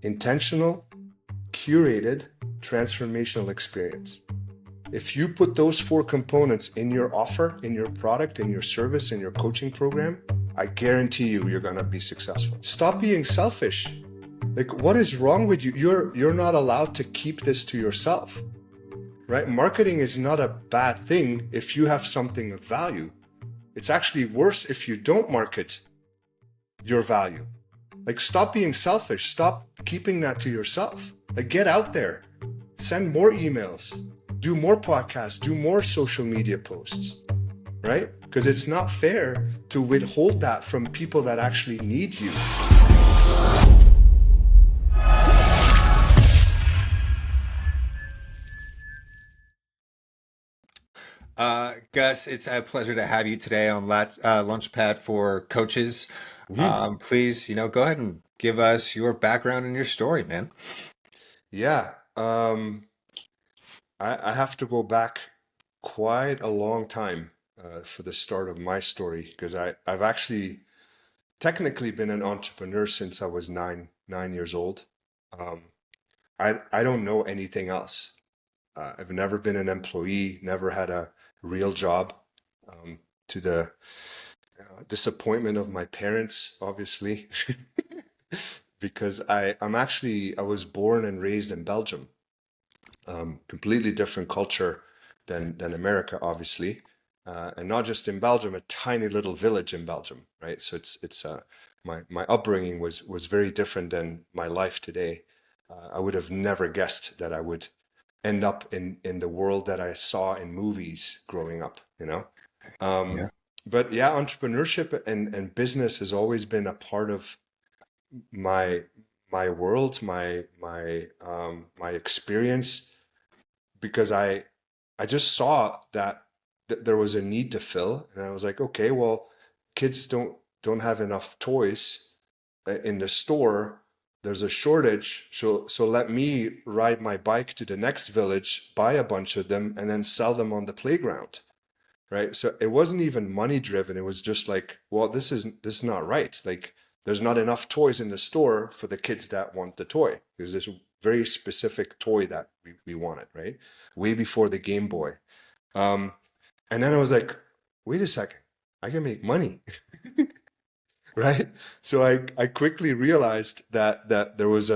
intentional, curated, transformational experience. If you put those four components in your offer, in your product, in your service, in your coaching program, I guarantee you're going to be successful. Stop being selfish. Like, what is wrong with you? You're not allowed to keep this to yourself, right? Marketing is not a bad thing if you have something of value. It's actually worse if you don't market your value. Like, stop being selfish. Stop keeping that to yourself. Like, get out there, send more emails, do more podcasts, do more social media posts, right? Because it's not fair to withhold that from people that actually need you. Gus, it's a pleasure to have you today on LaunchPad for Coaches. Mm-hmm. Please, go ahead and give us your background and your story, man. Yeah. I have to go back quite a long time for the start of my story, because I've actually technically been an entrepreneur since I was nine years old. Um, I don't know anything else. I've never been an employee, never had a real job, to the disappointment of my parents, obviously, because I was born and raised in Belgium, completely different culture than America, obviously, and not just in Belgium, a tiny little village in Belgium, right? So it's my upbringing was very different than my life today. I would have never guessed that I would end up in the world that I saw in movies growing up, you know? Yeah. Um, but yeah, entrepreneurship and business has always been a part of my my world, my experience, because I just saw that there was a need to fill, and I was like, okay, well, kids don't have enough toys in the store. There's a shortage, so let me ride my bike to the next village, buy a bunch of them, and then sell them on the playground, right? So it wasn't even money driven. It was just like, well, this is not right. Like, there's not enough toys in the store for the kids that want the toy. There's this very specific toy that we wanted, right? Way before the Game Boy. Um, and then I was like, wait a second, I can make money, right? So I quickly realized that there was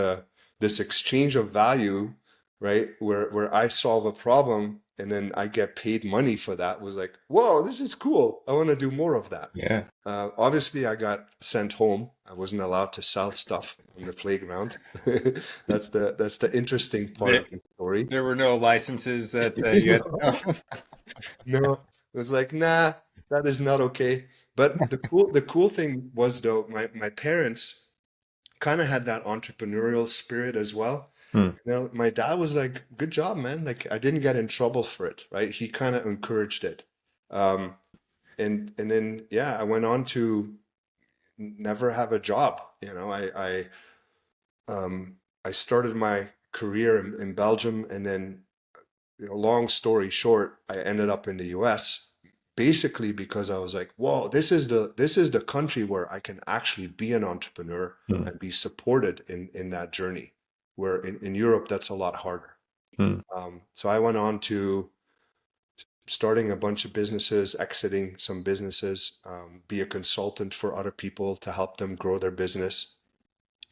this exchange of value, right? Where I solve a problem and then I get paid money for that. Was like, whoa, this is cool. I want to do more of that. Yeah. Obviously, I got sent home. I wasn't allowed to sell stuff on the playground. That's the interesting part There, of the story. there were no licenses that you had. No, it was like, nah, that is not okay. But the cool thing was, though, my parents kind of had that entrepreneurial spirit as well. Hmm. My dad was like, good job, man. Like, I didn't get in trouble for it, right? He kind of encouraged it. Um, and then yeah, I went on to never have a job. I started my career in Belgium, and then, long story short, I ended up in the US, basically because I was like, whoa, this is the country where I can actually be an entrepreneur Hmm. and be supported in that journey. Where in Europe, that's a lot harder. Hmm. So I went on to starting a bunch of businesses, exiting some businesses, be a consultant for other people to help them grow their business.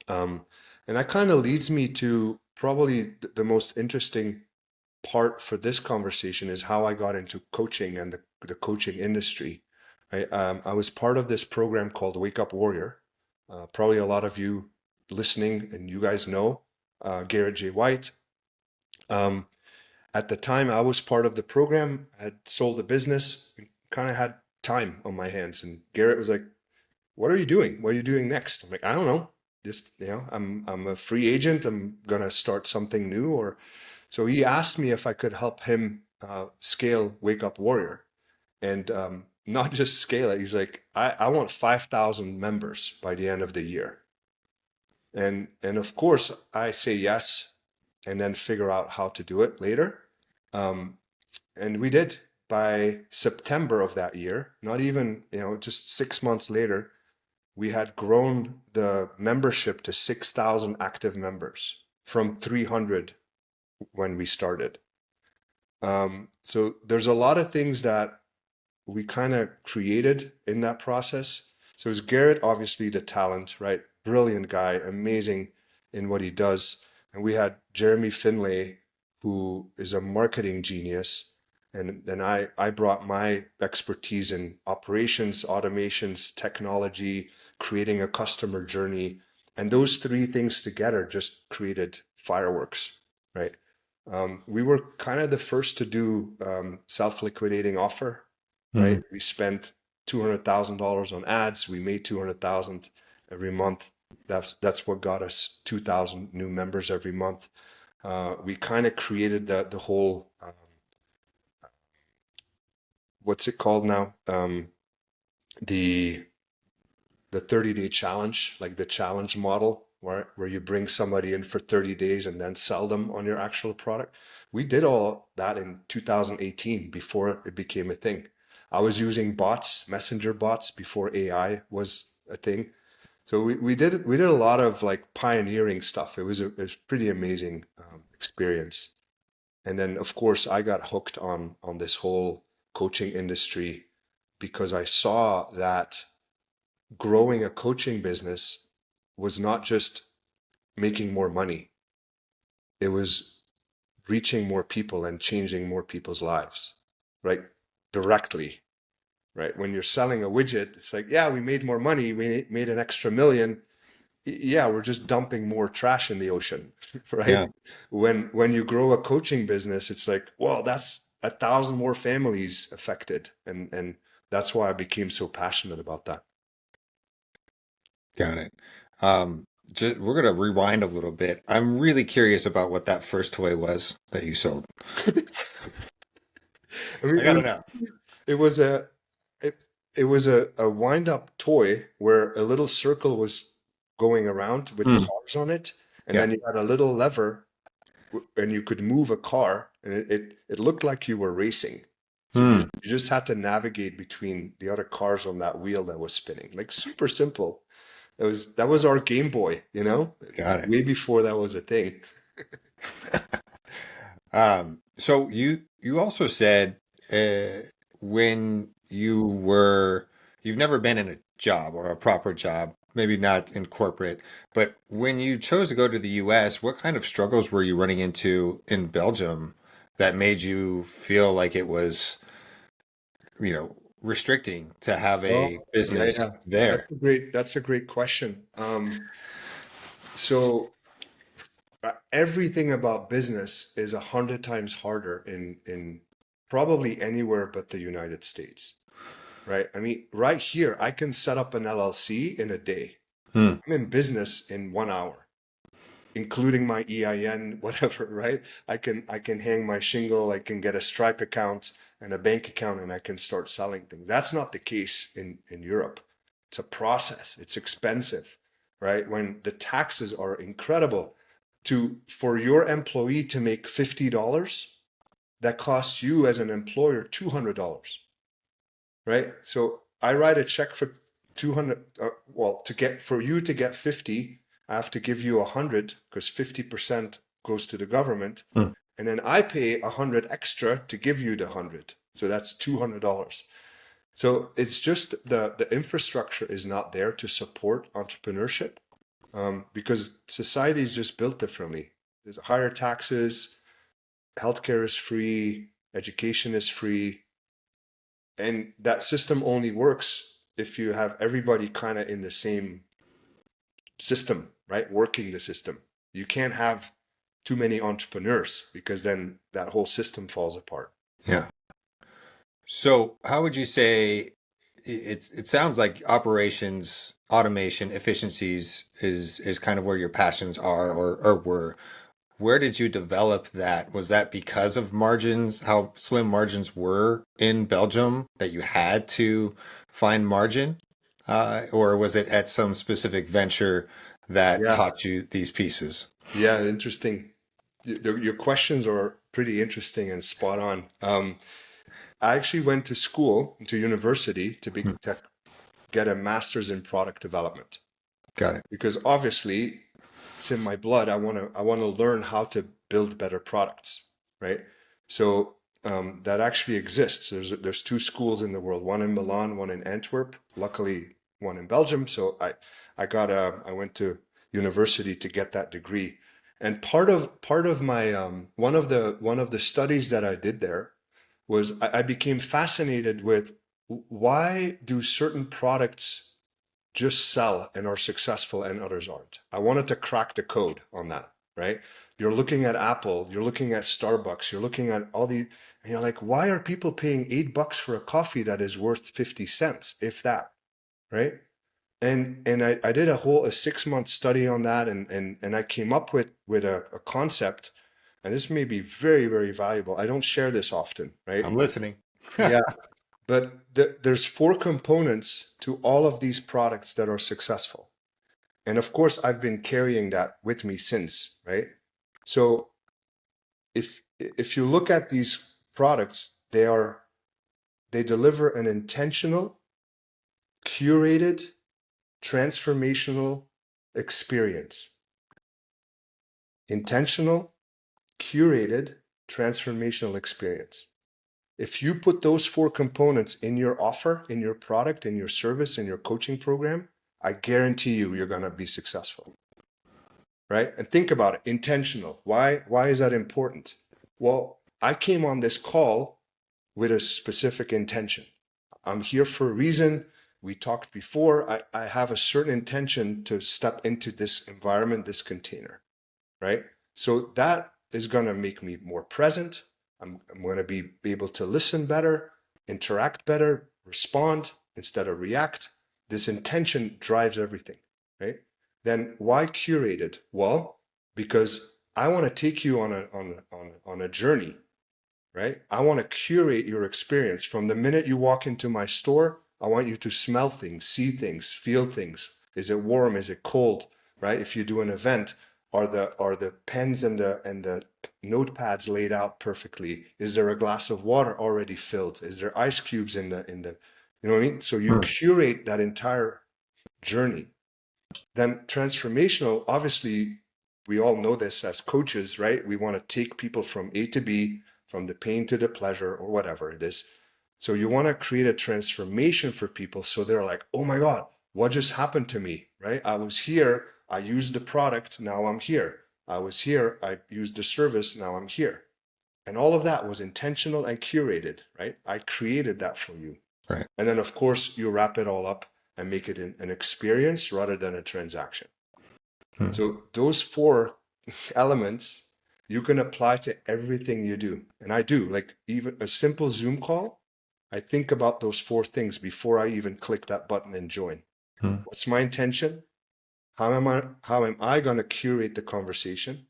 Um, and that kind of leads me to probably the most interesting part for this conversation is how I got into coaching and the coaching industry. I was part of this program called Wake Up Warrior. Probably a lot of you listening and you guys know Garrett J. White. Um, at the time, I was part of the program. I had sold a business, kind of had time on my hands, and Garrett was like, "What are you doing? What are you doing next?" I'm like, "I don't know. Just, I'm a free agent. I'm gonna start something new." Or so he asked me if I could help him scale Wake Up Warrior, and not just scale it. He's like, I want 5,000 members by the end of the year, and of course I say yes, and then figure out how to do it later. Um, and we did. By September of that year, not even, just 6 months later, we had grown the membership to 6,000 active members from 300 when we started. So there's a lot of things that we kind of created in that process. So it was Garrett, obviously the talent, right? Brilliant guy, amazing in what he does. And we had Jeremy Finlay, who is a marketing genius. And then I brought my expertise in operations, automations, technology, creating a customer journey. And those three things together just created fireworks, right? We were kind of the first to do self-liquidating offer, right? Mm. We spent $200,000 on ads. We made 200,000 every month. That's what got us 2,000 new members every month. We kind of created the whole what's it called now? The the 30-day challenge, like the challenge model, where you bring somebody in for 30 days and then sell them on your actual product. We did all that in 2018 before it became a thing. I was using bots, messenger bots, before AI was a thing. So we did a lot of like pioneering stuff. It was pretty amazing experience. And then of course I got hooked on this whole coaching industry because I saw that growing a coaching business was not just making more money, it was reaching more people and changing more people's lives, right? Directly, right? When you're selling a widget, it's like, yeah, we made more money, we made an extra million. Yeah, we're just dumping more trash in the ocean, right? Yeah, When you grow a coaching business, it's like, well, that's 1,000 more families affected. And that's why I became so passionate about that. got it. Um, we're gonna rewind a little bit. I'm really curious about what that first toy was that you sold. I I mean, gotta know. it was a it, it was a wind up toy where a little circle was going around with Mm. cars on it, and Yeah. then you had a little lever and you could move a car, and it looked like you were racing. So Mm. you just had to navigate between the other cars on that wheel that was spinning. Like super simple. That was our Game Boy, Got it. way before that was a thing. So you also said when you've never been in a job or a proper job, maybe not in corporate, but when you chose to go to the US, what kind of struggles were you running into in Belgium that made you feel like it was, restricting to have Oh, a yeah, business yeah. there? That's a great question. So everything about business is 100 times harder in probably anywhere but the United States, right? I mean, right here, I can set up an LLC in a day. Hmm. I'm in business in 1 hour, including my EIN, whatever, right? I can hang my shingle, I can get a Stripe account and a bank account, and I can start selling things. That's not the case in Europe. It's a process. It's expensive, right? When the taxes are incredible. For your employee to make $50, that costs you as an employer $200, right? So I write a check for 200, well, for you to get 50, I have to give you 100 because 50% goes to the government. Hmm. And then I pay 100 extra to give you the 100. So that's $200. So it's just the infrastructure is not there to support entrepreneurship, because society is just built differently. There's higher taxes, healthcare is free, education is free, and that system only works if you have everybody kind of in the same system, right? Working the system. You can't have too many entrepreneurs because then that whole system falls apart. Yeah. So, how would you say it sounds like operations, automation, efficiencies is kind of where your passions are or were. Where did you develop that? Was that because of margins, how slim margins were in Belgium that you had to find margin? Or was it at some specific venture that Yeah, taught you these pieces? yeah, interesting. Your questions are pretty interesting and spot on. I actually went to school, to university, to be get a master's in product development Got it. because obviously it's in my blood. I want to learn how to build better products, right? So that actually exists. There's two schools in the world, one in Milan, one in Antwerp. Luckily, one in Belgium. So I went to university to get that degree. And part of my one of the studies that I did there was I became fascinated with why do certain products just sell and are successful and others aren't. I wanted to crack the code on that, right? You're looking at Apple, you're looking at Starbucks, you're looking at all the, and you're like, why are people paying $8 for a coffee that is worth 50 cents, if that, right? And I did a 6 month study on that and I came up with a concept, and this may be very, very valuable. I don't share this often, right? I'm listening. Yeah, but there's four components to all of these products that are successful. And of course, I've been carrying that with me since, right? So if you look at these products, they deliver an intentional, curated, transformational experience. Intentional, curated, transformational experience. If you put those four components in your offer, in your product, in your service, in your coaching program, I guarantee you're going to be successful. Right? And think about it, intentional. Why is that important? Well, I came on this call with a specific intention. I'm here for a reason. We talked before. I have a certain intention to step into this environment, this container, right? So that is going to make me more present. I'm going to be able to listen better, interact better, respond instead of react. This intention drives everything, right? Then why curated? Well, because I want to take you on a journey, right? I want to curate your experience from the minute you walk into my store. I want you to smell things, see things, feel things. Is it warm? Is it cold? Right? If you do an event, are the pens and the notepads laid out perfectly? Is there a glass of water already filled? Is there ice cubes in the you know what I mean? So you curate that entire journey. Then transformational, obviously, we all know this as coaches, right? We want to take people from A to B, from the pain to the pleasure, or whatever it is. So you want to create a transformation for people so they're like, oh my God, what just happened to me, right? I was here, I used the product, now I'm here. I was here, I used the service, now I'm here. And all of that was intentional and curated, right? I created that for you. Right. And then, of course, you wrap it all up and make it an experience rather than a transaction. So those four elements you can apply to everything you do. And I do, like even a simple Zoom call, I think about those four things before I even click that button and join. What's my intention? How am I going to curate the conversation?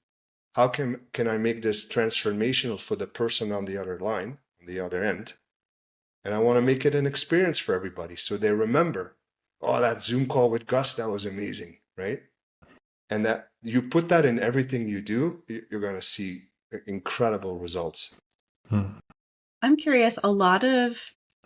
How can I make this transformational for the person on the other line, on the other end? And I want to make it an experience for everybody so they remember, oh, that Zoom call with Gus, that was amazing, right? And that you put that in everything you do, you're going to see incredible results. I'm curious,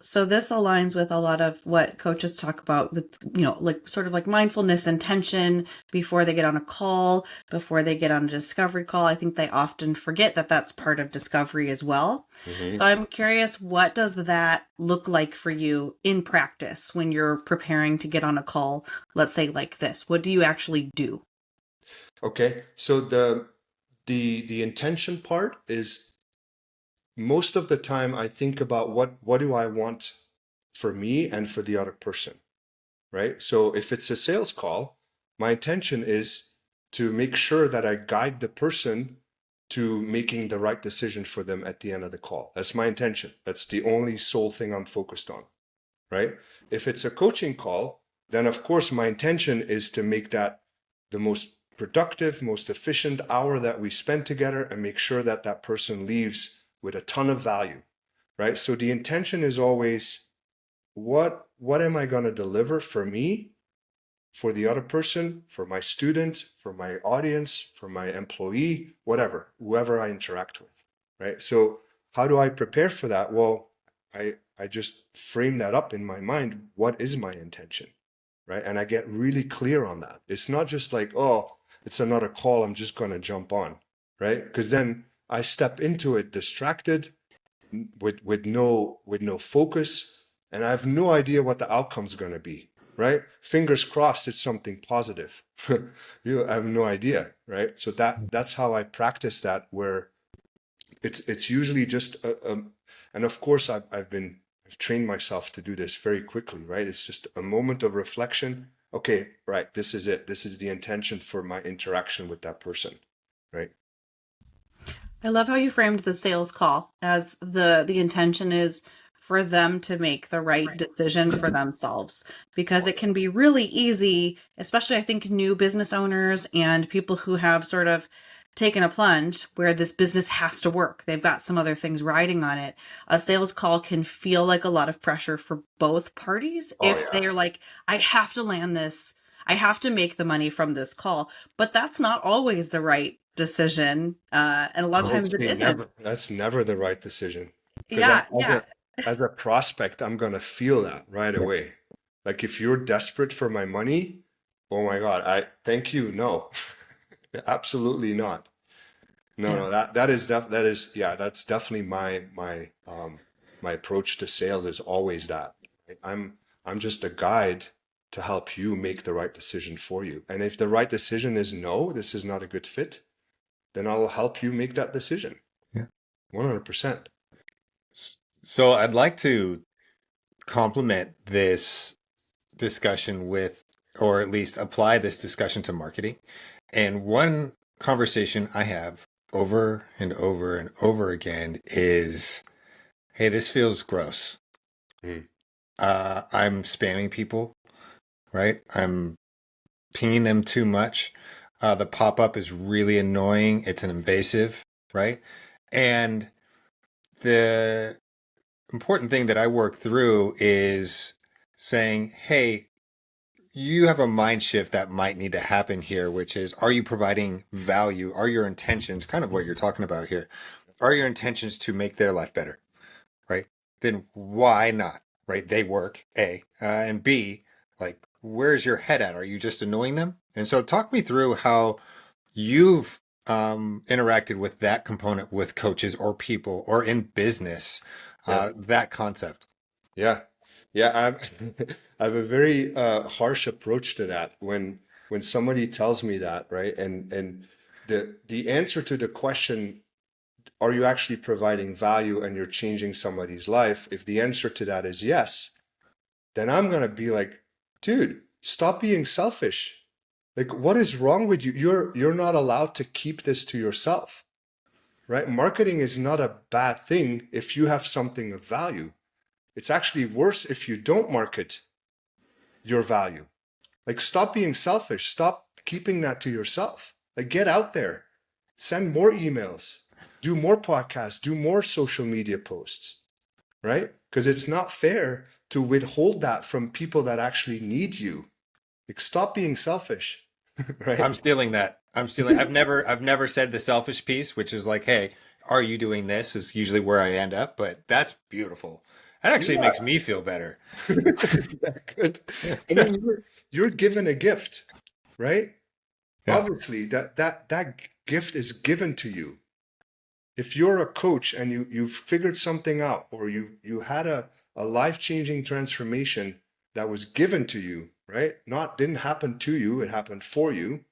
so this aligns with a lot of what coaches talk about with, like sort of like mindfulness and tension before they get on a call, before they get on a discovery call. I think they often forget that that's part of discovery as well. Mm-hmm. So I'm curious, what does that look like for you in practice when you're preparing to get on a call, let's say like this? What do you actually do? Okay, so the intention part is most of the time I think about what do I want for me and for the other person, right? So if it's a sales call, my intention is to make sure that I guide the person to making the right decision for them at the end of the call. That's my intention. That's the only sole thing I'm focused on, right? If it's a coaching call, then of course my intention is to make that the most productive, most efficient hour that we spend together and make sure that that person leaves with a ton of value, right? So the intention is always what am I going to deliver for me, for the other person, for my student, for my audience, for my employee, whatever, whoever I interact with, right? So how do I prepare for that? Well, I just frame that up in my mind. What is my intention? Right. And I get really clear on that. It's not just like, oh, it's another call, I'm just going to jump on. Right. Because then I step into it distracted with no focus, and I have no idea what the outcome's going to be. Right. Fingers crossed it's something positive. You have no idea. Right. So that's how I practice that, where it's usually just and of course I've trained myself to do this very quickly, right? It's just a moment of reflection. Okay, right, this is it. This is the intention for my interaction with that person, right? I love how you framed the sales call as the intention is for them to make the right decision for themselves, because it can be really easy, especially I think new business owners and people who have sort of taken a plunge where this business has to work. They've got some other things riding on it. A sales call can feel like a lot of pressure for both parties Oh if yeah. they're like, I have to land this. I have to make the money from this call, but that's not always the right decision. And a lot of I would times it say isn't. never. That's never the right decision. Because Yeah, yeah, as a prospect, I'm gonna feel that right away. Like if you're desperate for my money, oh my God, I thank you. No, absolutely not. No, yeah. no, that is yeah, that's definitely my approach to sales is always that. Right? I'm just a guide to help you make the right decision for you. And if the right decision is no, this is not a good fit, then I'll help you make that decision. Yeah. 100%. So I'd like to complement this discussion with, or at least apply this discussion to marketing. And one conversation I have over and over and over again is, hey, this feels gross. Mm. I'm spamming people, right? I'm pinging them too much. The pop-up is really annoying. It's an invasive, right? And the important thing that I work through is saying, hey, you have a mind shift that might need to happen here, which is, are you providing value? Are your intentions, kind of what you're talking about here, are your intentions to make their life better, right? Then why not, right? They work, A. And B, like, where's your head at? Are you just annoying them? And so talk me through how you've interacted with that component with coaches or people or in business, Yeah. that concept. Yeah. Yeah, I have a very harsh approach to that when somebody tells me that, right? And the answer to the question, are you actually providing value and you're changing somebody's life? If the answer to that is yes, then I'm gonna be like, dude, stop being selfish. Like, what is wrong with you? You're not allowed to keep this to yourself, right? Marketing is not a bad thing if you have something of value. It's actually worse if you don't market your value. Like, stop being selfish. Stop keeping that to yourself. Like, get out there, send more emails, do more podcasts, do more social media posts, right? Because it's not fair to withhold that from people that actually need you. Like, stop being selfish, right? I'm stealing that. I've never said the selfish piece, which is like, hey, are you doing this? Is usually where I end up, but that's beautiful. That actually Yeah, makes me feel better. that's good. I mean, you're given a gift, right? Yeah. Obviously, that gift is given to you. If you're a coach and you've figured something out, or you had a life-changing transformation that was given to you, right? Not didn't happen to you, it happened for you.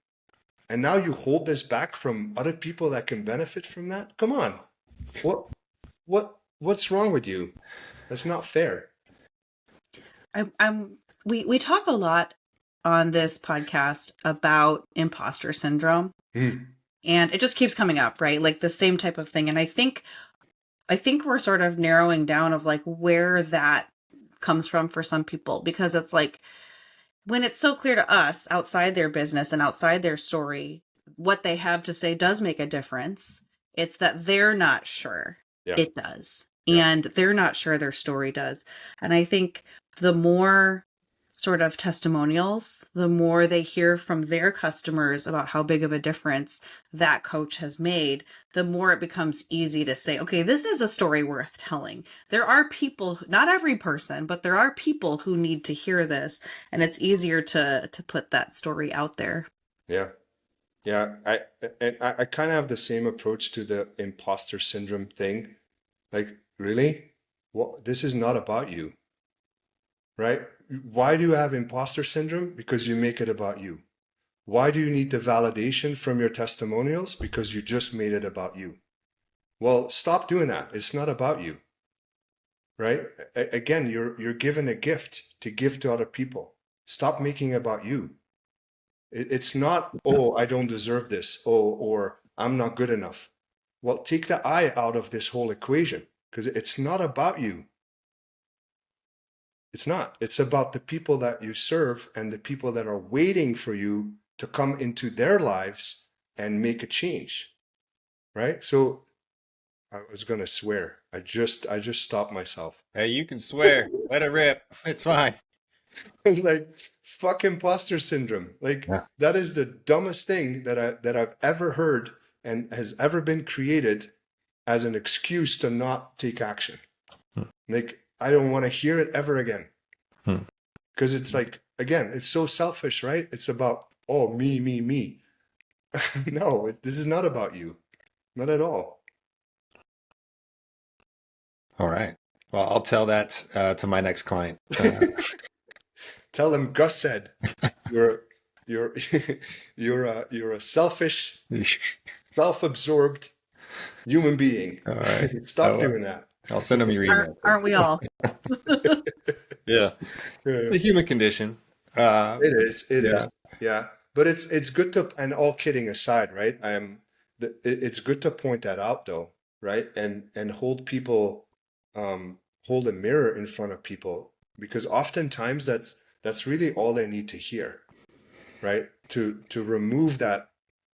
And now you hold this back from other people that can benefit from that? Come on. What what's wrong with you? That's not fair. I'm we talk a lot on this podcast about imposter syndrome, Hmm. and it just keeps coming up, right? Like the same type of thing. And I think we're sort of narrowing down of like where that comes from for some people, because it's like when it's so clear to us outside their business and outside their story, what they have to say does make a difference. It's that they're not sure Yeah. it does. Yeah. And they're not sure their story does. And I think the more sort of testimonials, the more they hear from their customers about how big of a difference that coach has made, the more it becomes easy to say, okay, this is a story worth telling. There are people, not every person, but there are people who need to hear this, and it's easier to put that story out there. Yeah. Yeah. I kind of have the same approach to the imposter syndrome thing. Like, really? What, this is not about you, right? Why do you have imposter syndrome? Because you make it about you. Why do you need the validation from your testimonials? Because you just made it about you. Well, stop doing that. It's not about you, right? Again, you're given a gift to give to other people. Stop making it about you. It's not, oh, I don't deserve this, oh, or I'm not good enough. Well, take the I out of this whole equation because it's not about you. It's not. It's about the people that you serve and the people that are waiting for you to come into their lives and make a change, right? So I was gonna swear. I just stopped myself. Hey, you can swear. Let it rip. It's fine. I was like, fuck imposter syndrome. Like Yeah. that is the dumbest thing that I've ever heard and has ever been created as an excuse to not take action. Hmm. Like I don't want to hear it ever again. Hmm. Because it's like, again, it's so selfish, right? It's about, oh, me, me, me. No, this is not about you. Not at all. All right. Well, I'll tell that to my next client. Tell them Gus said you're you're you're a selfish, self-absorbed human being. All right. Stop doing that. I'll send them your email. Aren't we all? Yeah. It's a human condition. It is. It Yeah. is. Yeah. But it's good to, and all kidding aside, right? It's good to point that out though, right? And hold people, hold a mirror in front of people because oftentimes that's really all they need to hear, right? To remove that.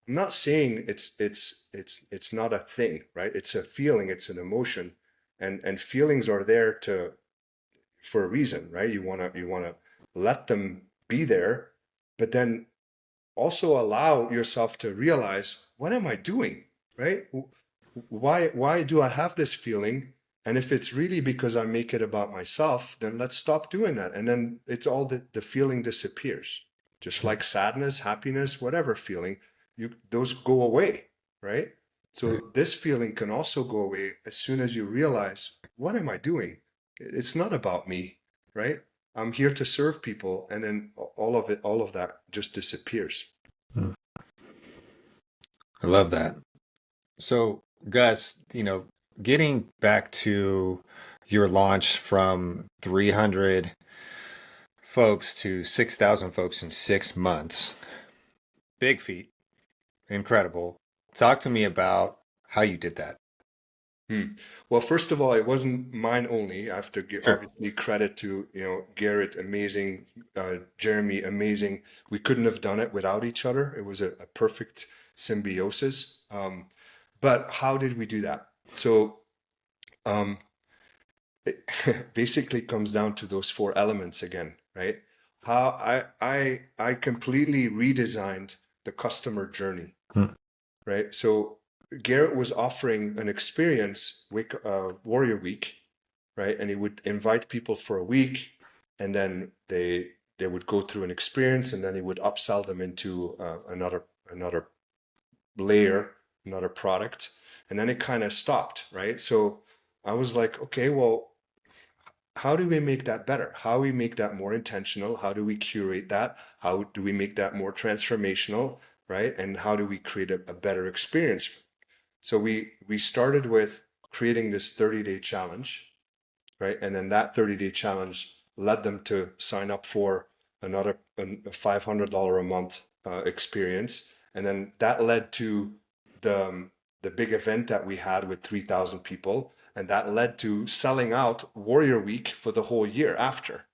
I'm not saying it's not a thing, right? It's a feeling, it's an emotion, and feelings are there to for a reason, right? You wanna let them be there, but then also allow yourself to realize what am I doing, right? Why do I have this feeling? And if it's really because I make it about myself, then let's stop doing that. And then it's all the feeling disappears. Just like sadness, happiness, whatever feeling, those go away, right? So this feeling can also go away as soon as you realize, what am I doing? It's not about me, right? I'm here to serve people, and then all of that just disappears. I love that. So, Gus, getting back to your launch from 300 folks to 6,000 folks in 6 months, big feat, incredible. Talk to me about how you did that. Well, first of all, it wasn't mine only. I have to give Sure. obviously credit to, Garrett, amazing, Jeremy, amazing. We couldn't have done it without each other. It was a perfect symbiosis. But how did we do that? So um, it basically comes down to those four elements again, right? How I completely redesigned the customer journey, Hmm. right? So Garrett was offering an experience week, Warrior Week, right? And he would invite people for a week, and then they would go through an experience, and then he would upsell them into another layer, another product, and then it kind of stopped, right? So I was like, okay, well, how do we make that better? How do we make that more intentional? How do we curate that? How do we make that more transformational, right? And how do we create a better experience? So we started with creating this 30-day challenge, right? And then that 30-day challenge led them to sign up for another a $500 a month experience, and then that led to the big event that we had with 3,000 people, and that led to selling out Warrior Week for the whole year after,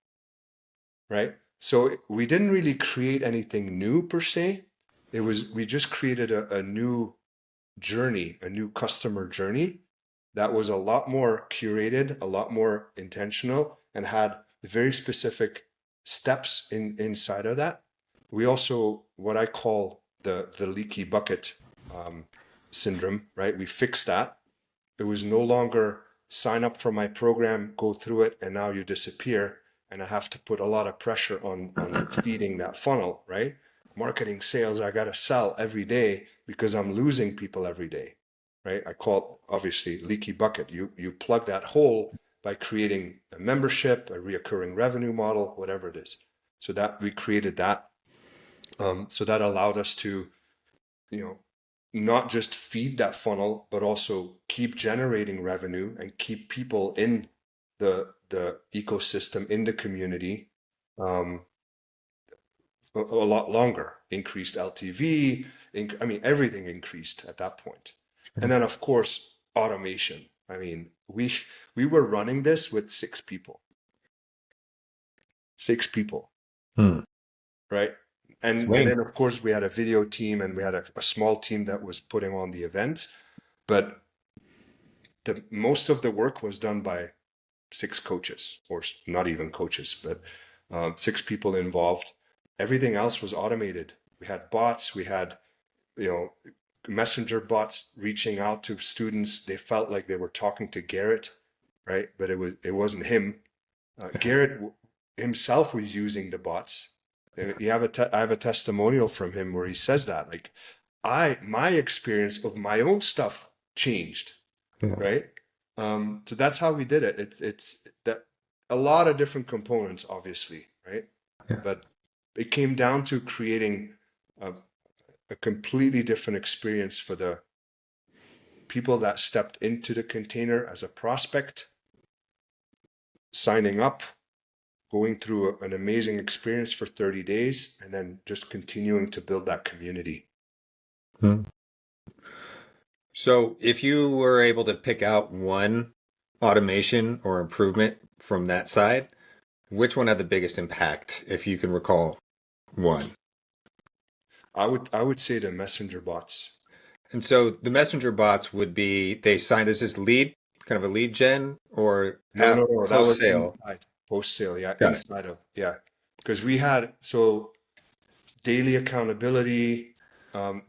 right? So we didn't really create anything new per se. We just created a new journey, a new customer journey that was a lot more curated, a lot more intentional, and had very specific steps inside of that. We also, what I call the leaky bucket syndrome, right? We fixed that. It was no longer sign up for my program, go through it, and now you disappear. And I have to put a lot of pressure on feeding that funnel, right? Marketing, sales, I got to sell every day because I'm losing people every day, right? I call it obviously leaky bucket. You plug that hole by creating a membership, a reoccurring revenue model, whatever it is. So that we created that. So that allowed us to, you know, not just feed that funnel, but also keep generating revenue and keep people in the ecosystem, in the community, um, a lot longer. Increased LTV, I mean, everything increased at that point. And then, of course, automation. I mean, we were running this with 6 people. 6 people. Right? And then of course we had a video team, and we had a small team that was putting on the event, but the most of the work was done by 6 coaches, or not even coaches, but 6 people involved. Everything else was automated. We had bots, we had, you know, messenger bots reaching out to students. They felt like they were talking to Garrett, right? But it wasn't him. Garrett himself was using the bots. I have a testimonial from him where he says that, like, my experience of my own stuff changed, right? So that's how we did it. It's that a lot of different components, obviously, right? Yeah. But it came down to creating a completely different experience for the people that stepped into the container as a prospect, signing up, going through an amazing experience for 30 days, and then just continuing to build that community. So if you were able to pick out one automation or improvement from that side, which one had the biggest impact, if you can recall one? I would say the messenger bots. And so the messenger bots would be, they signed as this lead, kind of a lead gen, or No, that post was sale? inside. Post sale, yeah, Got it. inside of, yeah. Because we had, so daily accountability,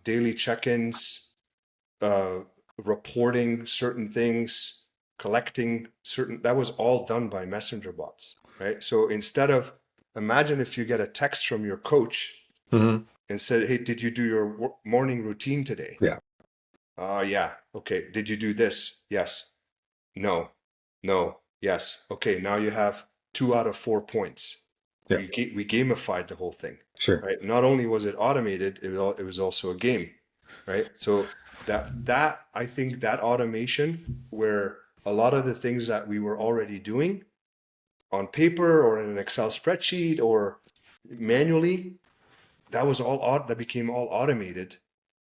daily check-ins, uh, reporting certain things, collecting certain, that was all done by messenger bots, right? So instead of, imagine if you get a text from your coach and said, hey, did you do your morning routine today? Yeah. Yeah. Okay. Did you do this? Yes. No. No. Yes. Okay. Now you have 2 out of 4 points. Yeah. We gamified the whole thing. Sure. Right. Not only was it automated, it was also a game. Right. So that I think that automation, where a lot of the things that we were already doing on paper or in an Excel spreadsheet or manually, that became all automated.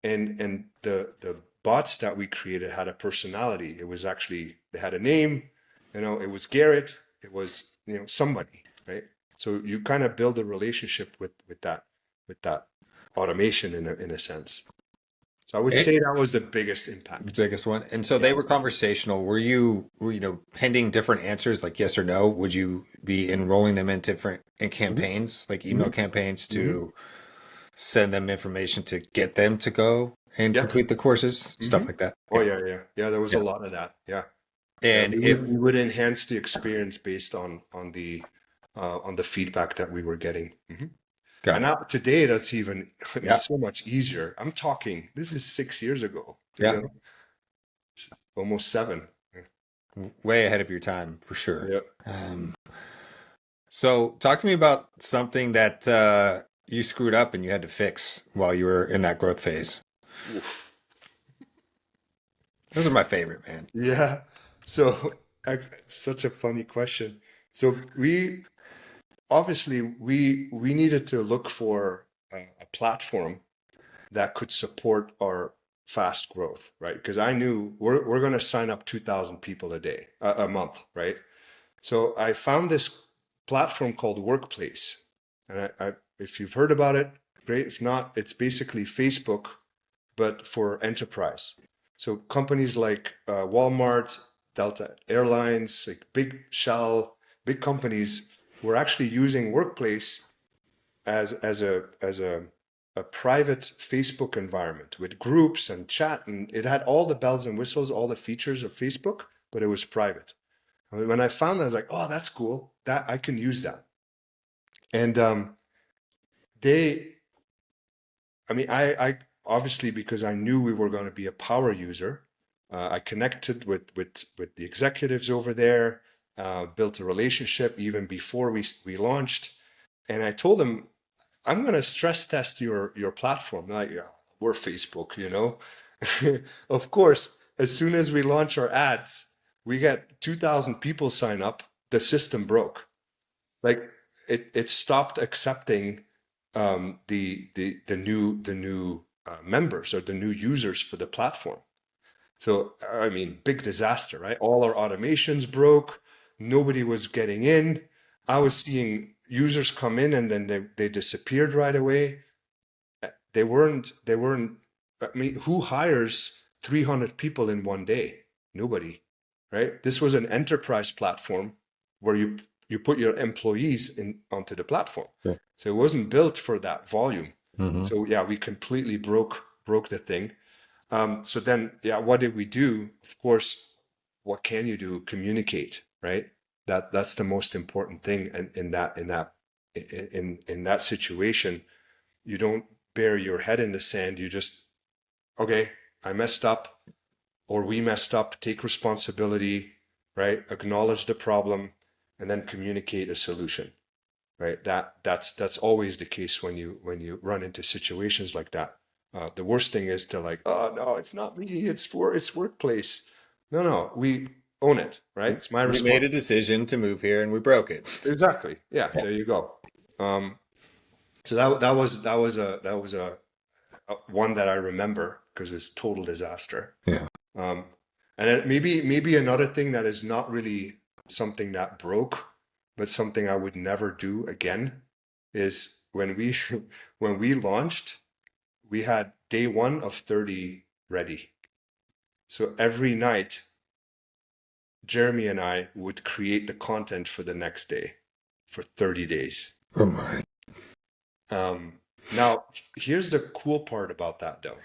And the bots that we created had a personality. It was actually, they had a name, it was Garrett, it was, somebody, right? So you kind of build a relationship with that automation in a sense. So I would say that was the biggest impact. Biggest one. And so they were conversational. Were you pending different answers, like yes or no? Would you be enrolling them in different campaigns, like email campaigns, to send them information to get them to go and complete the courses, stuff like that? Oh yeah. There was a lot of that. Yeah. And we would enhance the experience based on the feedback that we were getting. And now today, that's even so much easier. I'm talking, this is 6 years ago. Yeah. Almost 7. Way ahead of your time, for sure. Yep. So talk to me about something that you screwed up and you had to fix while you were in that growth phase. Oof. Those are my favorite, man. Yeah. So such a funny question. So we needed to look for a platform that could support our fast growth, right? Because I knew we're going to sign up 2,000 people a month, right? So I found this platform called Workplace, and if you've heard about it, great. If not, it's basically Facebook, but for enterprise. So companies like Walmart, Delta Airlines, like big Shell, big companies were actually using Workplace as a private Facebook environment with groups and chat, and it had all the bells and whistles, all the features of Facebook, but it was private. When I found that, I was like, oh, that's cool. That I can use that. And they, I mean, I obviously, because I knew we were going to be a power user, I connected with the executives over there, built a relationship even before we launched, and I told them, I'm going to stress test your platform. Like, yeah, we're Facebook, you know. Of course, as soon as we launch our ads, we get 2,000 people sign up. The system broke. Like it stopped accepting the new members or the new users for the platform. So I mean, big disaster, right? All our automations broke. Nobody was getting in. I was seeing users come in and then they disappeared right away. They weren't. I mean, who hires 300 people in one day? Nobody, right? This was an enterprise platform where you put your employees in onto the platform. Yeah. So it wasn't built for that volume. Mm-hmm. So yeah, we completely broke the thing. So then, yeah, what did we do? Of course, what can you do? Communicate, right? That's the most important thing. And in that situation, you don't bury your head in the sand. You just, okay, I messed up, or we messed up. Take responsibility, right? Acknowledge the problem, and then communicate a solution, right? That's always the case when you run into situations like that. The worst thing is to like, oh no, it's not me, it's Workplace. No, we own it, right? It's my We made a responsibility. decision to move here and we broke it. Exactly. Yeah, there you go. So that was a one that I remember because it's total disaster. Yeah. Um, and then maybe another thing that is not really something that broke, but something I would never do again is when we when we launched, we had day one of 30 ready. So every night, Jeremy and I would create the content for the next day for 30 days. Oh my. Now, here's the cool part about that, though.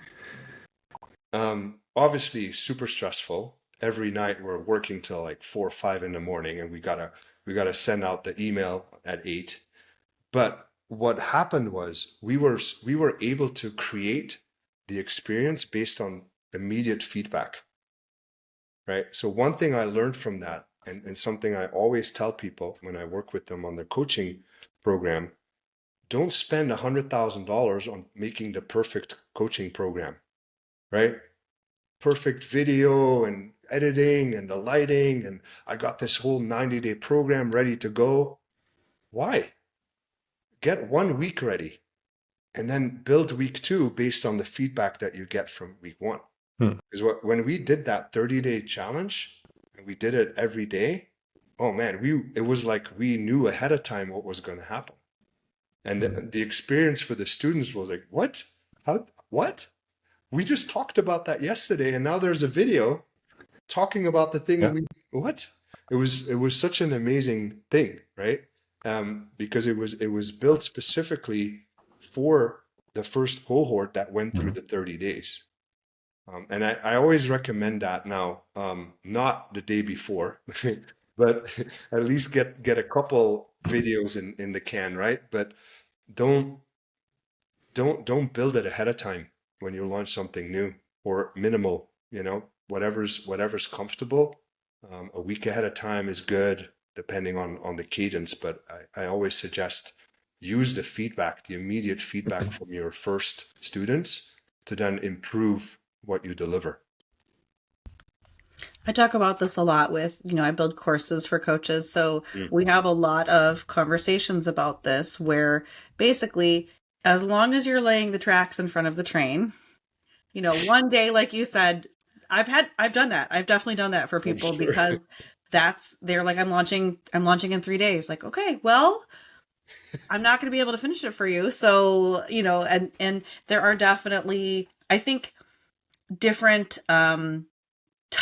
Obviously, super stressful. Every night we're working till like 4 or 5 in the morning, and we gotta send out the email at 8. But what happened was we were able to create the experience based on immediate feedback, right? So one thing I learned from that, and something I always tell people when I work with them on their coaching program, don't spend $100,000 on making the perfect coaching program, right? Perfect video and editing and the lighting, and I got this whole 90-day program ready to go. Why? Get 1 week ready and then build week 2 based on the feedback that you get from week 1. Because when we did that 30-day challenge and we did it every day, oh man, it was like we knew ahead of time what was going to happen. And the experience for the students was like, what? How? What? We just talked about that yesterday, and now there's a video talking about the thing. Yeah. What? It was such an amazing thing, right? Because it was built specifically for the first cohort that went through the 30 days. And I always recommend that now, not the day before, but at least get a couple videos in the can, right? But don't don't build it ahead of time when you launch something new, or minimal, whatever's comfortable. A week ahead of time is good depending on the cadence, but I always suggest use the immediate feedback from your first students to then improve what you deliver. I talk about this a lot with, I build courses for coaches. So Mm. we have a lot of conversations about this where basically, as long as you're laying the tracks in front of the train, one day, like you said, I've done that. I've definitely done that for people Sure. because they're like, I'm launching in 3 days. Like, okay, well, I'm not going to be able to finish it for you. So, and there are definitely, I think, different,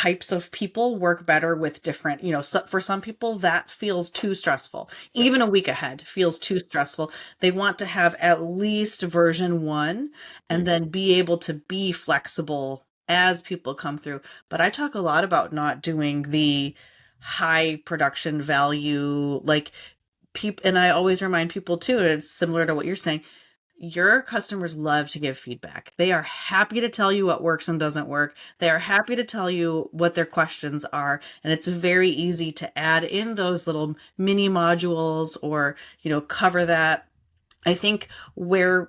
types of people work better with different, so for some people that feels too stressful. Even a week ahead feels too stressful. They want to have at least version 1 and then be able to be flexible as people come through. But I talk a lot about not doing the high production value, like people, and I always remind people too, and it's similar to what you're saying, your customers love to give feedback. They are happy to tell you what works and doesn't work. They are happy to tell you what their questions are. And it's very easy to add in those little mini modules or, cover that. I think where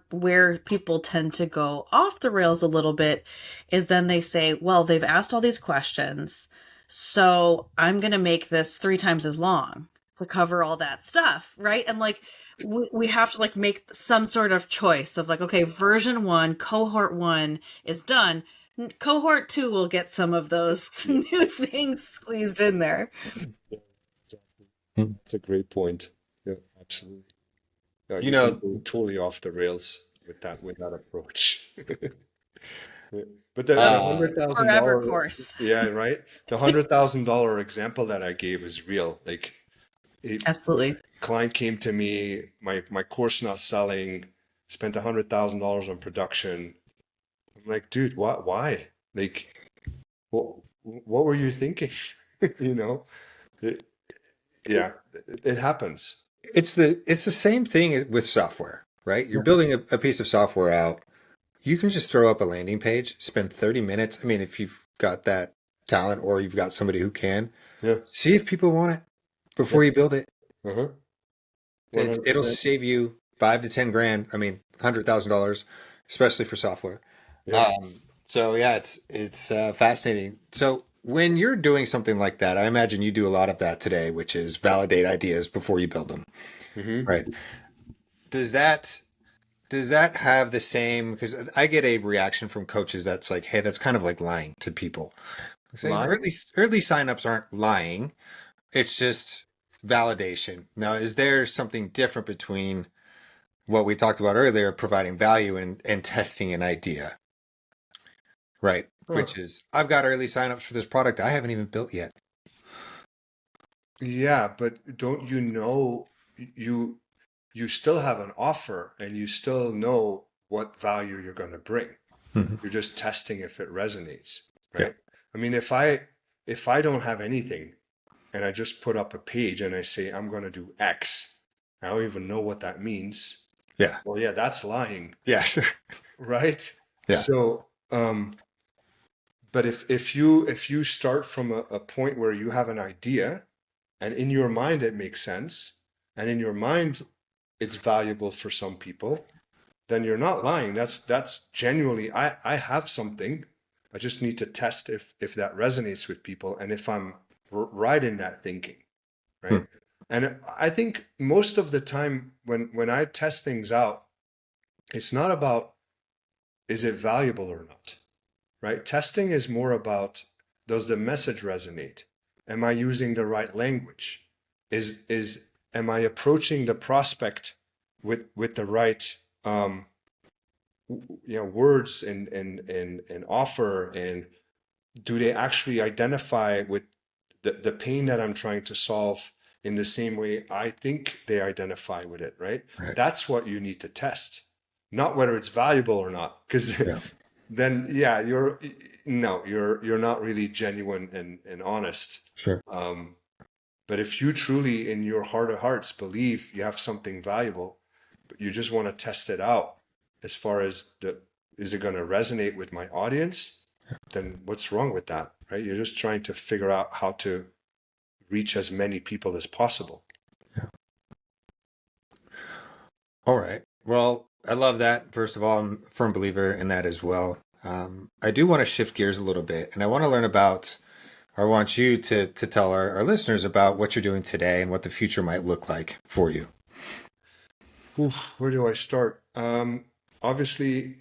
people tend to go off the rails a little bit is then they say, well, they've asked all these questions, so I'm going to make this 3 times as long to cover all that stuff, right? And like we have to like make some sort of choice of like, okay, version 1, cohort 1 is done. Cohort 2 will get some of those new things squeezed in there. Yeah, exactly. That's a great point. Yeah, absolutely. Yeah, You you can know, go totally off the rails with that approach. Yeah. But the uh, hundred thousand Forever dollar, course. yeah, right. The $100,000 example that I gave is real. Like, a Absolutely. client came to me, my course not selling, spent $100,000 on production. I'm like, dude, why? Like, what were you thinking? You know, it, yeah, it happens. it's the same thing with software, right? You're building a piece of software out. You can just throw up a landing page, spend 30 minutes. I mean, if you've got that talent or you've got somebody who can, Yeah, see if people want it yeah, before you build it. uh-huh, It'll 100%. save you 5 to 10 grand. I mean, $100,000, especially for software. Yeah. So yeah, it's fascinating. So when you're doing something like that, I imagine you do a lot of that today, which is validate ideas before you build them, Hmm. right? Does that does that have the same? Because I get a reaction from coaches that's like, hey, that's kind of like lying to people. I'm saying Lying? early signups aren't lying. It's just validation. Now, is there something different between what we talked about earlier, providing value and testing an idea, right? Huh. Which is, I've got early signups for this product I haven't even built yet. Yeah, but don't you know you you still have an offer and you still know what value you're going to bring. Mhm. You're just testing if it resonates, Yeah, right? I mean, if I don't have anything and I just put up a page and I say I'm going to do X, I don't even know what that means. yeah, Well, yeah, that's lying, yeah, sure, right? yeah, So, but if you start from a point where you have an idea and in your mind it makes sense, and in your mind it's valuable for some people, then you're not lying. That's genuinely I have something. I just need to test if that resonates with people and if I'm right in that thinking, Hmm. right? And I think most of the time when I test things out, it's not about is it valuable or not, right? Testing is more about does the message resonate? Am I using the right language? Is am I approaching the prospect with the right words and offer, and do they actually identify with the pain that I'm trying to solve in the same way I think they identify with it, right? right, That's what you need to test, not whether it's valuable or not, because yeah, then yeah, you're no, you're not really genuine and honest. sure, Um, but if you truly in your heart of hearts believe you have something valuable, but you just want to test it out as far as the is it going to resonate with my audience, then what's wrong with that, right? You're just trying to figure out how to reach as many people as possible. yeah. All right. Well, I love that. First of all, I'm a firm believer in that as well. I do want to shift gears a little bit, and I want to learn about, or I want you to tell our listeners about what you're doing today and what the future might look like for you. Oof, where do I start? Obviously,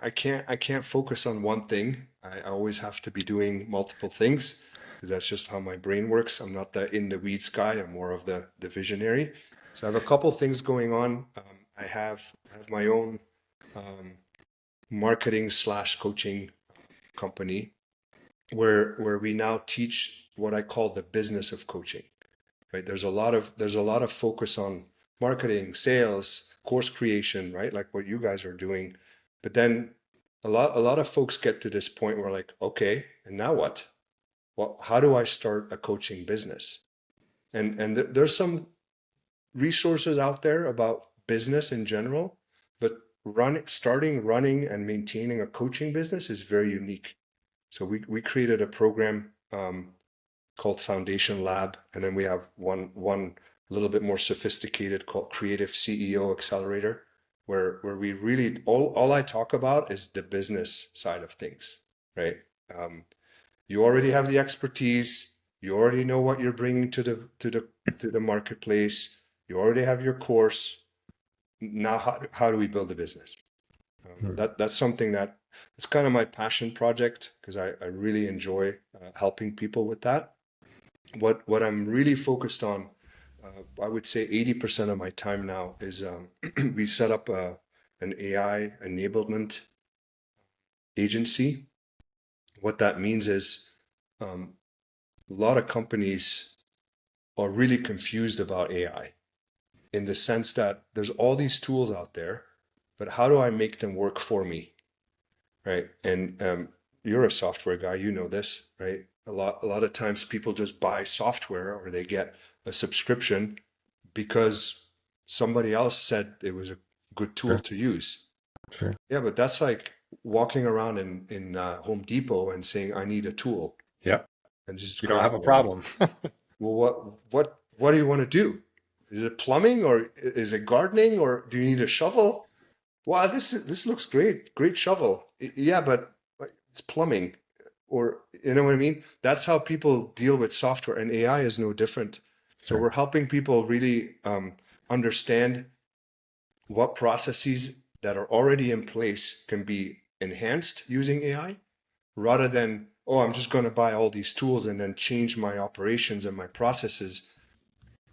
I can't focus on one thing. I always have to be doing multiple things because that's just how my brain works. I'm not the in the weeds guy. I'm more of the visionary. So I have a couple things going on. I have my own um, marketing slash coaching company. where we now teach what I call the business of coaching. Right? There's a lot of focus on marketing, sales, course creation, right? Like what you guys are doing. But then a lot of folks get to this point where like, okay, and now what? Well, how do I start a coaching business? And there's some resources out there about business in general, but starting, running, and maintaining a coaching business is very unique. So we created a program called Foundation Lab, and then we have one a little bit more sophisticated called Creative CEO Accelerator, where we really all I talk about is the business side of things, right? Um, you already have the expertise, you already know what you're bringing to the marketplace, you already have your course. Now, how do we build a business? That's something that it's kind of my passion project because I really enjoy helping people with that. What I'm really focused on, I would say 80% of my time now is we set up an AI enablement agency. What that means is a lot of companies are really confused about AI in the sense that there's all these tools out there, but how do I make them work for me? Right. And you're a software guy, you know this, right? A lot of times people just buy software or they get a subscription because somebody else said it was a good tool Sure. to use. Sure. Yeah, but that's like walking around in Home Depot and saying, I need a tool, Yep. and just You don't have a grabbing it. problem. Well, what do you want to do? Is it plumbing or is it gardening or do you need a shovel? Wow, this looks great. Great shovel. Yeah, but like, it's plumbing, or you know what I mean? That's how people deal with software, and AI is no different. So Sure. we're helping people really understand what processes that are already in place can be enhanced using AI, rather than, oh, I'm just going to buy all these tools and then change my operations and my processes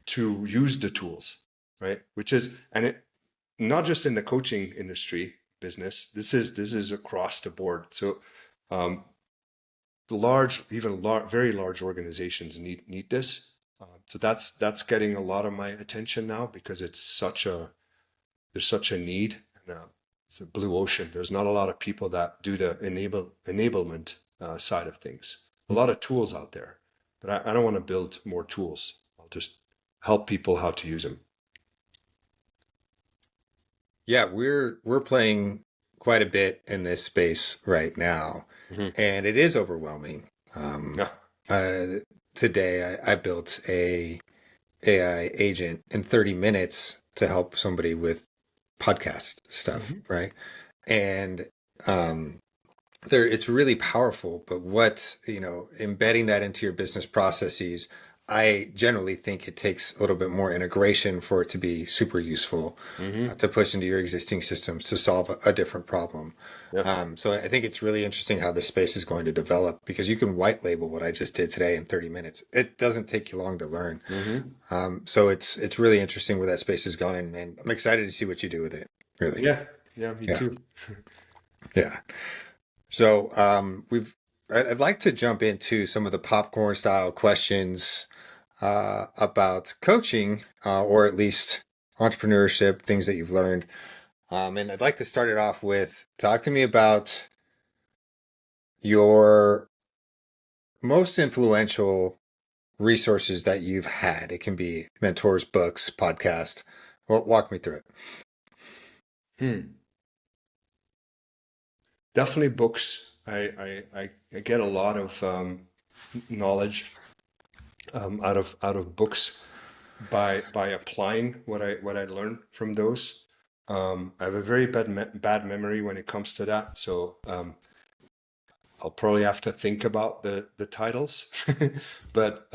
to use the tools, right? Which is, and it not just in the coaching industry business. This is across the board. So um, very large organizations need this. So that's getting a lot of my attention now because there's such a need, and it's a blue ocean. There's not a lot of people that do the enablement side of things. A lot of tools out there, but I don't want to build more tools. I'll just help people how to use them. Yeah, we're playing quite a bit in this space right now, Mhm. and it is overwhelming. Um, Yeah. uh, Today, I built a AI agent in 30 minutes to help somebody with podcast stuff, Mhm. right? And um, there, it's really powerful. But what, embedding that into your business processes, I generally think it takes a little bit more integration for it to be super useful Mhm. to push into your existing systems to solve a different problem. Yeah. So I think it's really interesting how this space is going to develop because you can white label what I just did today in 30 minutes. It doesn't take you long to learn. Mhm. So it's really interesting where that space is going, and I'm excited to see what you do with it. Really, Yeah. Yeah. Me yeah, too. yeah. So I'd like to jump into some of the popcorn style questions about coaching, or at least entrepreneurship, things that you've learned. And I'd like to start it off with talk to me about your most influential resources that you've had. It can be mentors, books, podcast. Well, walk me through it. Hmm. Definitely books. I get a lot of knowledge out of books by applying what I learned from those. I have a very bad memory when it comes to that, so I'll probably have to think about the titles. But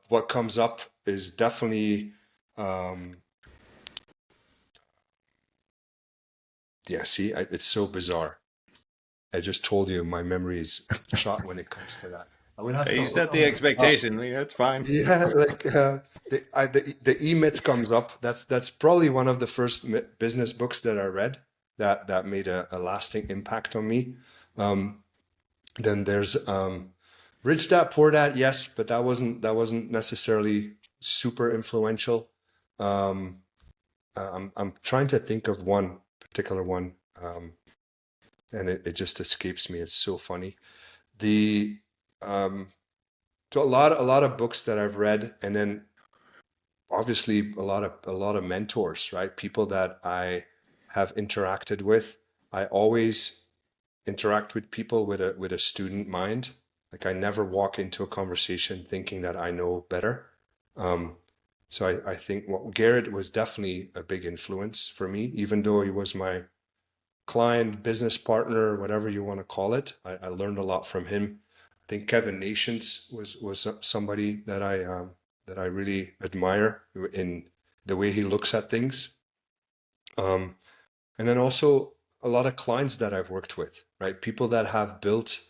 what comes up is definitely um, yeah. See, it's so bizarre. I just told you my memory is shot when it comes to that. I would have Hey, to you set look the on. expectation. That's fine. Yeah, like the E-Myth comes up. That's probably one of the first business books that I read that made a lasting impact on me. Um, then there's Rich Dad Poor Dad, yes, but that wasn't necessarily super influential. Um, I'm trying to think of one particular one, and it just escapes me. It's so funny. The um, so a lot of books that I've read, and then obviously a lot of mentors, right? People that I have interacted with. I always interact with people with a student mind. Like I never walk into a conversation thinking that I know better. Um, so I think Garrett was definitely a big influence for me, even though he was my client, business partner, whatever you want to call it. I learned a lot from him. I think Kevin Nations was somebody that I really admire in the way he looks at things. Um, and then also a lot of clients that I've worked with, right? People that have built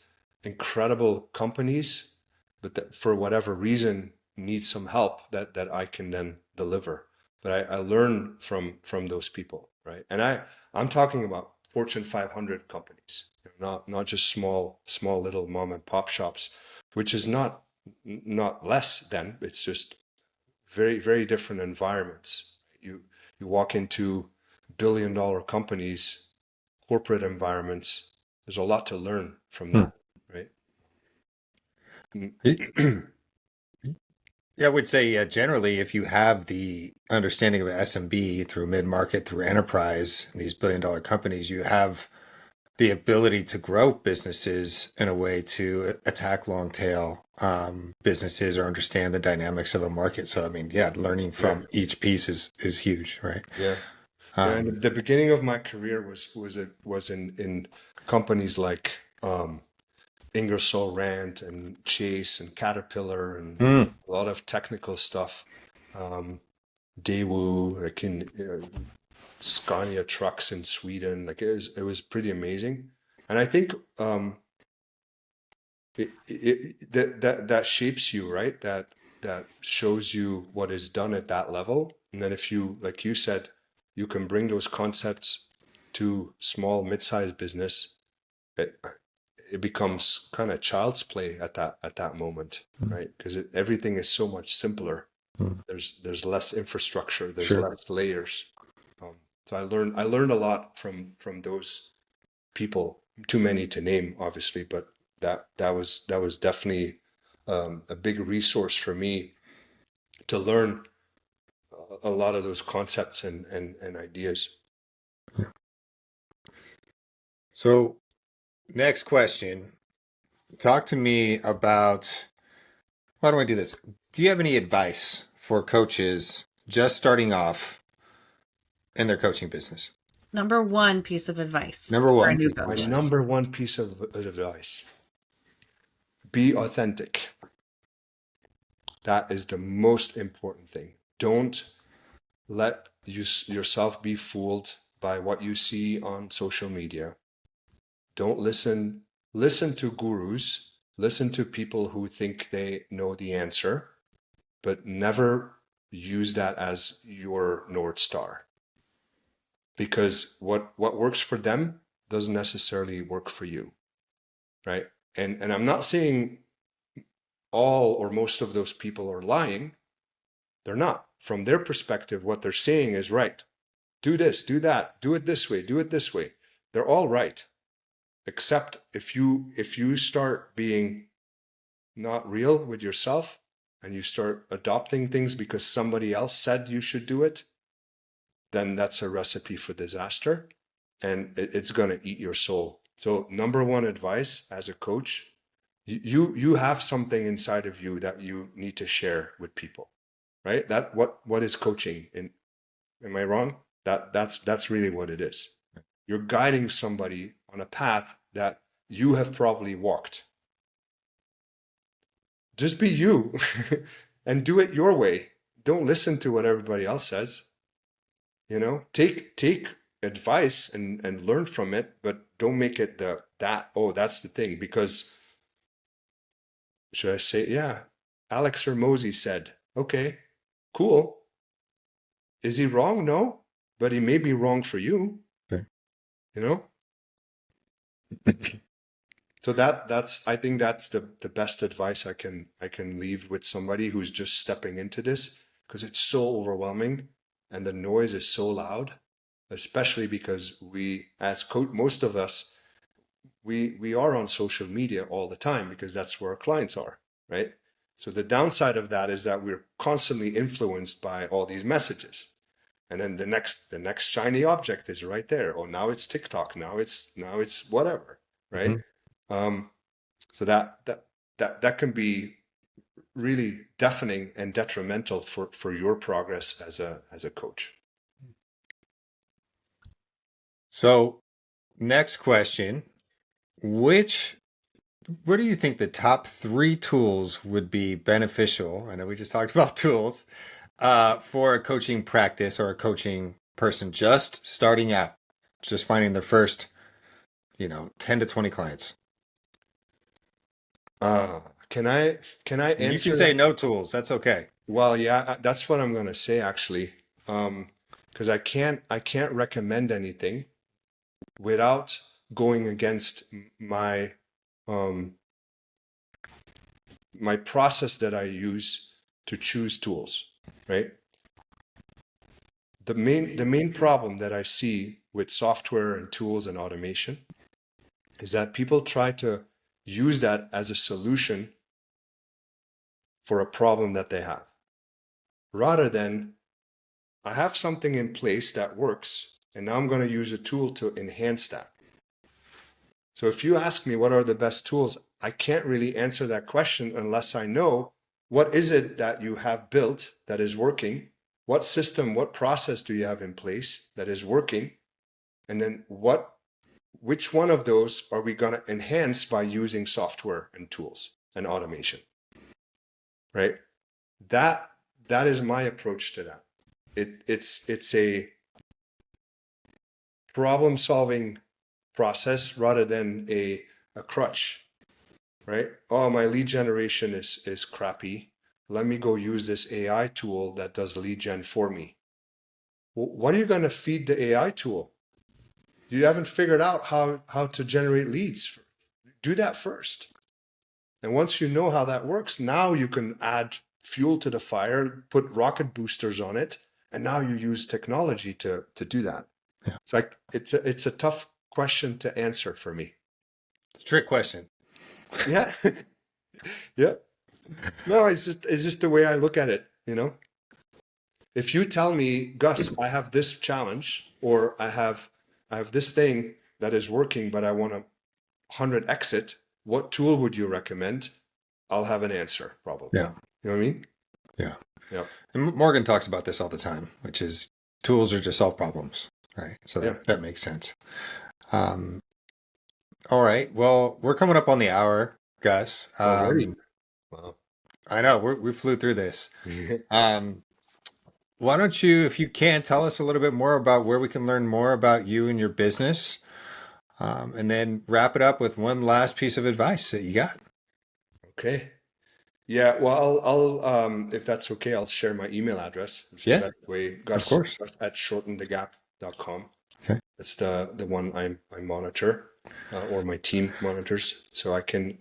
incredible companies, but that for whatever reason need some help that I can then deliver. But I learn from those people, right? And I'm talking about Fortune 500 companies, not just small little mom and pop shops, which is not less than. It's just very different environments. You walk into billion-dollar companies, corporate environments. There's a lot to learn from Hmm. that, right? Yeah, I would say generally, if you have the understanding of SMB through mid-market, through enterprise, these billion-dollar companies, you have the ability to grow businesses in a way to attack long tail businesses or understand the dynamics of a market. So, I mean, yeah, learning Yeah, from each piece is huge, right? yeah, yeah. Um, And the beginning of my career was in companies like Ingersoll Rand and Chase and Caterpillar and mm, a lot of technical stuff. Um, Daewoo, like in Scania trucks in Sweden. Like it was pretty amazing. And I think that shapes you, right? That shows you what is done at that level. And then if you, like you said, you can bring those concepts to small, mid-sized business, it, it becomes kind of child's play at that moment, mm, right? Because everything is so much simpler. mm. There's less infrastructure, there's Sure. less layers. Um, so I learned a lot from those people. Too many to name, obviously, but that was definitely a big resource for me to learn a lot of those concepts and ideas. So, next question. Talk to me about, why don't I do this? Do you have any advice for coaches just starting off in their coaching business? Number one piece of advice Number for a one new piece of My coach. advice. number one piece of advice: be authentic. That is the most important thing. Don't let yourself be fooled by what you see on social media. Don't listen to gurus, listen to people who think they know the answer, but never use that as your North Star. Because what works for them doesn't necessarily work for you, right? And I'm not saying all or most of those people are lying. They're not. From their perspective, what they're saying is right. Do this, do that, do it this way, do it this way. They're all right. Except if you start being not real with yourself and you start adopting things because somebody else said you should do it, then that's a recipe for disaster, and it's going to eat your soul. So number one advice as a coach, you have something inside of you that you need to share with people, right? That what is coaching? And am I wrong? That's really what it is. You're guiding somebody on a path that you have probably walked. Just be you and do it your way. Don't listen to what everybody else says. Take advice and learn from it, but don't make it that's the thing. Because should I say, yeah, Alex Hermosi said, okay, cool. Is he wrong? No, but he may be wrong for you, Okay. you know? So that's I think that's the best advice I can leave with somebody who's just stepping into this, because it's so overwhelming and the noise is so loud, especially because we as most of us we are on social media all the time because that's where our clients are, right? So the downside of that is that we're constantly influenced by all these messages. And then the next shiny object is right there. Oh, now it's TikTok. Now it's whatever, right? Um, so that can be really deafening and detrimental for your progress as a coach. So, next question, what do you think the top 3 tools would be beneficial? I know we just talked about tools for a coaching practice or a coaching person just starting out, just finding their first, 10 to 20 clients. Can I You answer can say no tools. That's okay. Well, yeah, that's what I'm going to say actually. Because I can't recommend anything without going against um, my process that I use to choose tools, right? The main problem that I see with software and tools and automation is that people try to use that as a solution for a problem that they have, rather than I have something in place that works, and now I'm going to use a tool to enhance that. So if you ask me what are the best tools, I can't really answer that question unless I know what is it that you have built that is working, what system, what process do you have in place that is working, and then which one of those are we going to enhance by using software and tools and automation, right? That is my approach to that. It's a problem solving process rather than a crutch, right? Oh, my lead generation is crappy. Let me go use this AI tool that does lead gen for me. Well, what are you going to feed the AI tool? You haven't figured out how to generate leads. Do that first. And once you know how that works, now you can add fuel to the fire, put rocket boosters on it, and now you use technology to do that. Yeah. It's like it's a tough question to answer for me. It's a trick question. Yeah. Yeah. No, it's just the way I look at it, you know. If you tell me, Gus, I have this challenge, or I have this thing that is working, but I want to 100x it, what tool would you recommend? I'll have an answer probably. Yeah. You know what I mean? Yeah. Yeah. And Morgan talks about this all the time, which is tools are to solve problems, right? So that makes sense. All right. Well, we're coming up on the hour, Gus. Already. Wow. I know we flew through this. Why don't you, if you can, tell us a little bit more about where we can learn more about you and your business, and then wrap it up with one last piece of advice that you got. Okay. Yeah. Well, I'll if that's okay, I'll share my email address. It's Yeah, the best way. of course. Gus at shortenthegap.com. Okay. That's the one I monitor, or my team monitors. So I can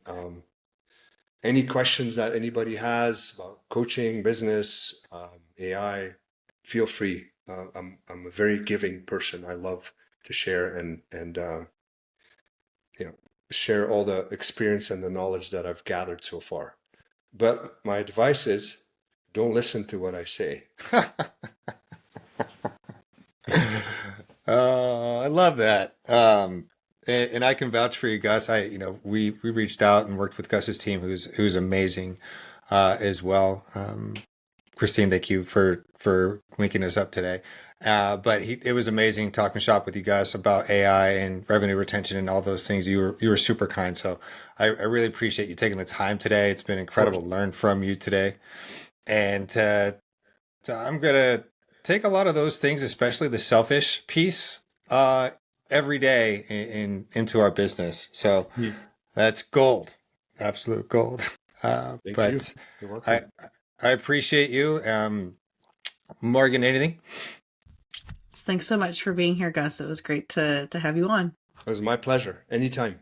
any questions that anybody has about coaching, business, AI, feel free. I'm a very giving person. I love to share and share all the experience and the knowledge that I've gathered so far. But my advice is, don't listen to what I say. I love that. And I can vouch for you, Gus. We reached out and worked with Gus's team, who's amazing, as well. Christine, thank you for linking us up today. But it was amazing talking shop with you guys about AI and revenue retention and all those things. You were super kind. So I really appreciate you taking the time today. It's been incredible to learn from you today. And so I'm going to take a lot of those things, especially the selfish piece, every day into our business. So that's gold, absolute gold. Thank you. You're welcome. I appreciate you. Morgan, anything? Thanks so much for being here, Gus. It was great to have you on. It was my pleasure. Anytime.